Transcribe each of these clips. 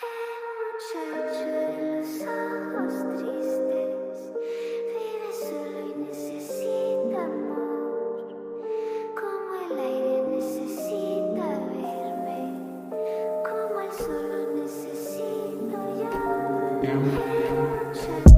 Muchacho de los ojos tristes, vive solo y necesita amor, como el aire necesita verme, como el sol lo necesito yo.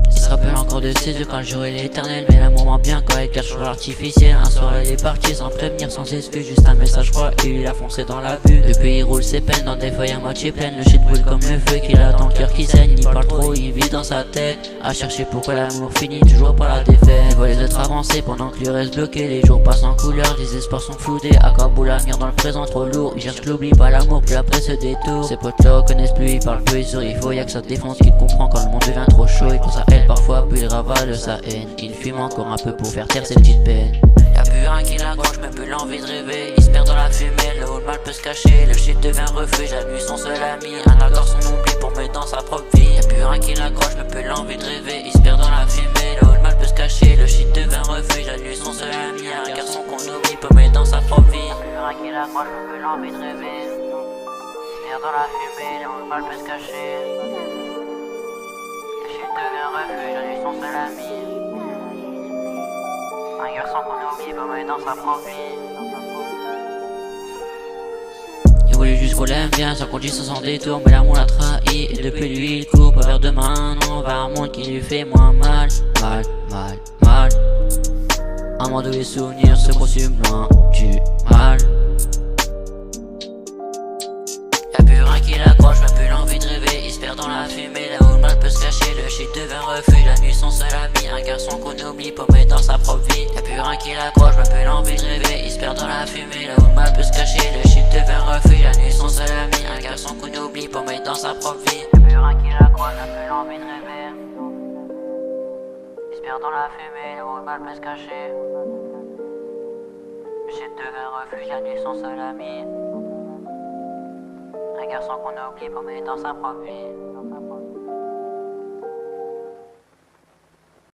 Il se rappelle encore de ses yeux quand le jour est l'éternel. Mais l'amour ment bien quand elle cache sur l'artificiel. Un soir elle est partie sans prévenir, sans excuse. Juste un message froid et il a foncé dans la vue. Depuis il roule ses peines dans des feuilles à moitié pleines. Le shit brûle comme le feu qu'il attend, le cœur qui saigne. Il parle trop, il vit dans sa tête à chercher pourquoi l'amour finit toujours par la défaite. Il voit les autres avancer pendant que lui reste bloqué. Les jours passent en couleur, les espoirs sont floudés. À quoi bout l'avenir dans le présent trop lourd. Il cherche l'oubli, pas l'amour, puis après ce détour. Ses potes le reconnaissent plus, il parle peu, il sourit faux. Y'a que sa défense qu'il comprend quand le monde devient trop chaud. Il pense à elle parfois, puis il ravale sa haine. Il fume encore un peu pour faire taire ses petites peines. Y'a plus rien qui l'accroche, mais plus l'envie de rêver. Il se perd dans la fumée, là où le mal peut se cacher. Le shit devient refuge, la nuit son seul ami. Un accord son oubli pour mettre dans sa propre vie. Y'a plus rien qui l'accroche, mais plus l'envie de rêver. Il se perd dans la fumée, là où le mal peut se cacher. Le shit devient refuge, la nuit son seul ami. Un garçon qu'on oublie pour mettre dans sa propre vie. Y'a plus rien qui l'accroche, mais plus l'envie de rêver. Il se perd dans la fumée, là où le mal peut se cacher. Le shit devient refuge, la nuit son seul ami. Un garçon qu'on oublie pas mettre dans sa propre vie. Il voulait juste qu'on l'aime bien, ça conduit sans détour. Mais l'amour l'a trahi et depuis lui il court pas vers demain, non, vers un monde qui lui fait moins mal. Mal, mal, mal. Un monde où les souvenirs se consument loin du mal. Y'a plus rien qui l'accroche, même plus l'envie de rêver. Il se perd dans la fumée, là où le mal peut se cacher. Le shit devient refuge, la nuit son seul ami. Un garçon qu'on oublie pour mettre dans sa propre vie. Y'a plus rien qui l'accroche, même plus l'envie de rêver. Il se perd dans la fumée, là où le mal peut se cacher. Le shit devient refuge, la nuit son seul ami. Un garçon qu'on oublie pour mettre dans sa propre vie. Y'a plus rien qui l'accroche, même plus l'envie de rêver. Il se perd dans la fumée, là où le mal peut se cacher. Le shit devient refuge, la nuit son seul ami. Un garçon qu'on oublie pour mettre dans sa propre vie.